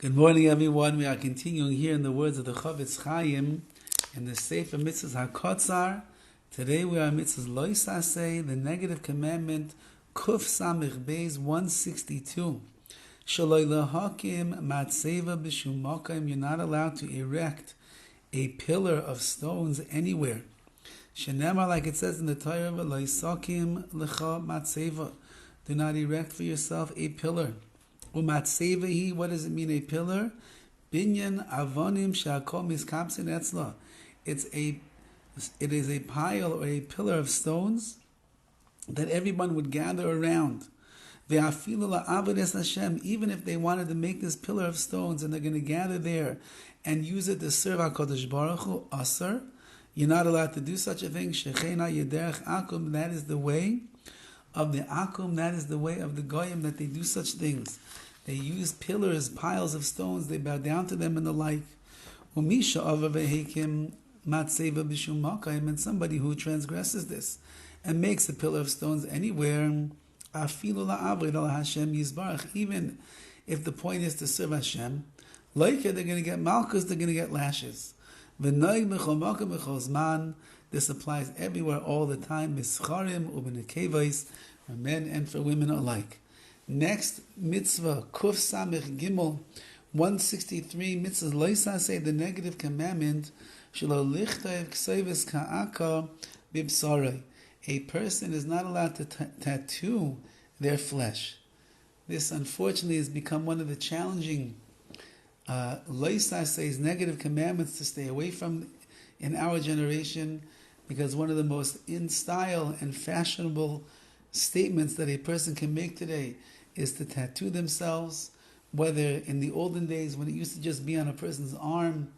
Good morning, everyone. We are continuing here in the words of the HaChaim in the Sefer Mitzvahs HaKotzar. Today we are in Mitzvahs Lo Yisaseh, the negative commandment, Kuf Samich Beis 162. Shaloi lehakim matzeva b'shum makom. You're not allowed to erect a pillar of stones anywhere. Shenemar, like it says in the Torah, Lo yisakim lecha matzeva. Do not erect for yourself a pillar. Umatsevahi, what does it mean, a pillar? Binyan avonim shakol miskapsin etzla. It is a pile or a pillar of stones that everyone would gather around. Ve'afilu la'avodas Hashem, even if they wanted to make this pillar of stones and they're going to gather there and use it to serve HaKadosh Baruch Hu, asar. You're not allowed to do such a thing. Shechena yederech akum, that is the way of the akum, that is the way of the goyim, that they do such things. They use pillars, piles of stones, they bow down to them and the like. Umisha avavehikim matzeva b'shum makayim, and somebody who transgresses this and makes a pillar of stones anywhere, afilu la'avrid al Hashem yizbarach, even if the point is to serve Hashem, like they're going to get malchus, they're going to get lashes. V'noig b'chol makom b'chol zman. This applies everywhere, all the time. Mischarim u'b'nekevos, for men and for women alike. Next mitzvah, Kuf Samich Gimel 163, mitzvah Lo Yisaseh, the negative commandment, Shelo lichtayv k'soves ka'aka b'bsarei. A person is not allowed to tattoo their flesh. This, unfortunately, has become one of the challenging Lo Yisaseh's negative commandments to stay away from in our generation, because one of the most in style and fashionable statements that a person can make today is to tattoo themselves, whether in the olden days when it used to just be on a person's arm,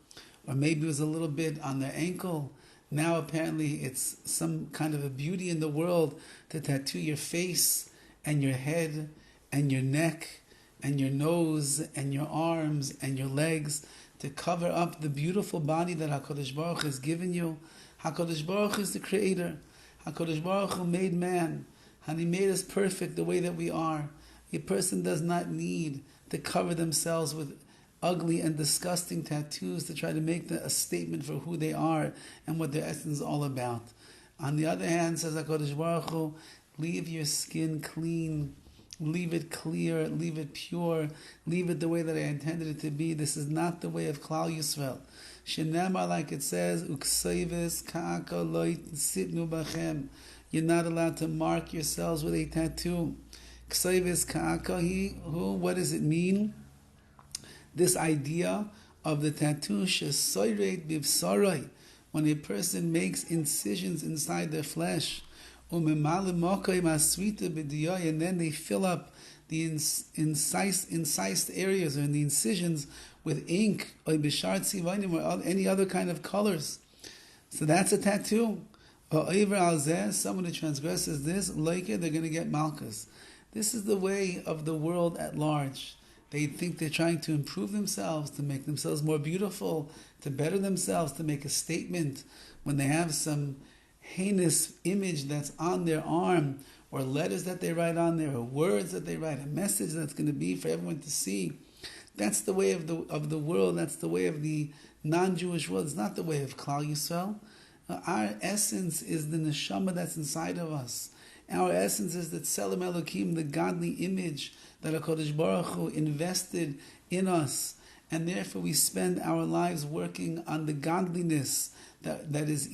or maybe it was a little bit on their ankle. Now apparently it's some kind of a beauty in the world to tattoo your face and your head and your neck and your nose and your arms and your legs, to cover up the beautiful body that HaKadosh Baruch Hu has given you. HaKadosh Baruch Hu is the creator. HaKadosh Baruch Hu made man, and He made us perfect the way that we are. A person does not need to cover themselves with ugly and disgusting tattoos to try to make a statement for who they are and what their essence is all about. On the other hand, says HaKadosh Baruch Hu, leave your skin clean, leave it clear, leave it pure, leave it the way that I intended it to be. This is not the way of Klal Yisrael. Shenema, like it says, Uksoves ka'aka lo sitnu bachem. You're not allowed to mark yourselves with a tattoo. Ksoves ka'aka, what does it mean? This idea of the tattoo, shesoiret bivsarai, when a person makes incisions inside their flesh, and then they fill up the incised areas or in the incisions with ink or any other kind of colors. So that's a tattoo. Someone who transgresses this, like it, they're going to get malchus. This is the way of the world at large. They think they're trying to improve themselves, to make themselves more beautiful, to better themselves, to make a statement. When they have some heinous image that's on their arm, or letters that they write on there, or words that they write, a message that's going to be for everyone to see, that's the way of the world. That's the way of the non-Jewish world. It's not the way of Klal Yisrael. Our essence is the neshama that's inside of us. Our essence is the Tselem Elokim, the godly image that HaKadosh Baruch Hu invested in us. And therefore we spend our lives working on the godliness that is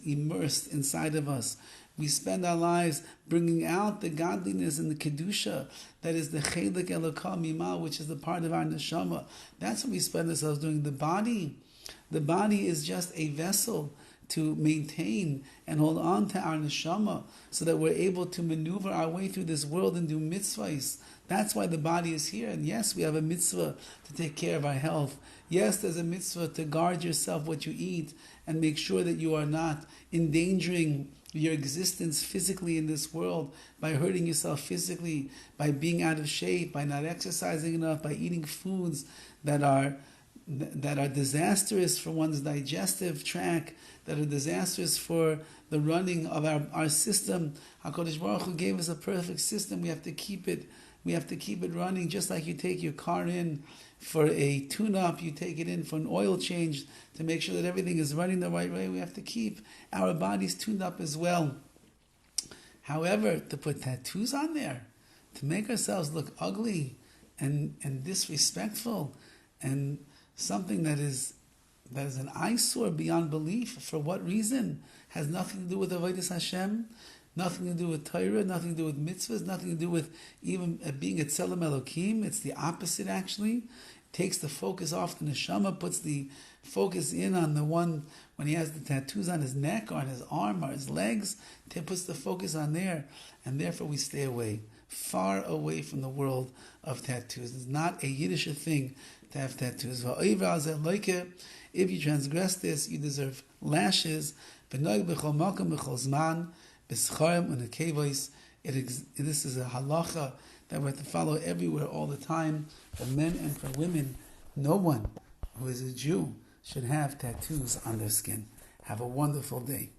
immersed inside of us. We spend our lives bringing out the godliness and the kedusha that is the chelik elokah mimah, which is the part of our neshama. That's what we spend ourselves doing. The body is just a vessel to maintain and hold on to our neshama, so that we're able to maneuver our way through this world and do mitzvahs. That's why the body is here. And yes, we have a mitzvah to take care of our health. Yes, there's a mitzvah to guard yourself, what you eat, and make sure that you are not endangering your existence physically in this world by hurting yourself physically, by being out of shape, by not exercising enough, by eating foods that are disastrous for one's digestive tract, that are disastrous for the running of our system. HaKadosh Baruch Hu gave us a perfect system. We have to keep it We have to keep it running, just like you take your car in for a tune-up, you take it in for an oil change to make sure that everything is running the right way. We have to keep our bodies tuned up as well. However, to put tattoos on there, to make ourselves look ugly and disrespectful, and something that is an eyesore beyond belief, for what reason? Has nothing to do with avodas Hashem, nothing to do with Torah, nothing to do with mitzvahs, nothing to do with even being a tzelem Elokim. It's the opposite, actually. It takes the focus off the neshama, puts the focus in on the one when he has the tattoos on his neck or on his arm or his legs. It puts the focus on there, and therefore we stay away, far away from the world of tattoos. It's not a Yiddish thing to have tattoos. If you transgress this, you deserve lashes. This is a halacha that we have to follow everywhere, all the time, for men and for women. No one who is a Jew should have tattoos on their skin. Have a wonderful day.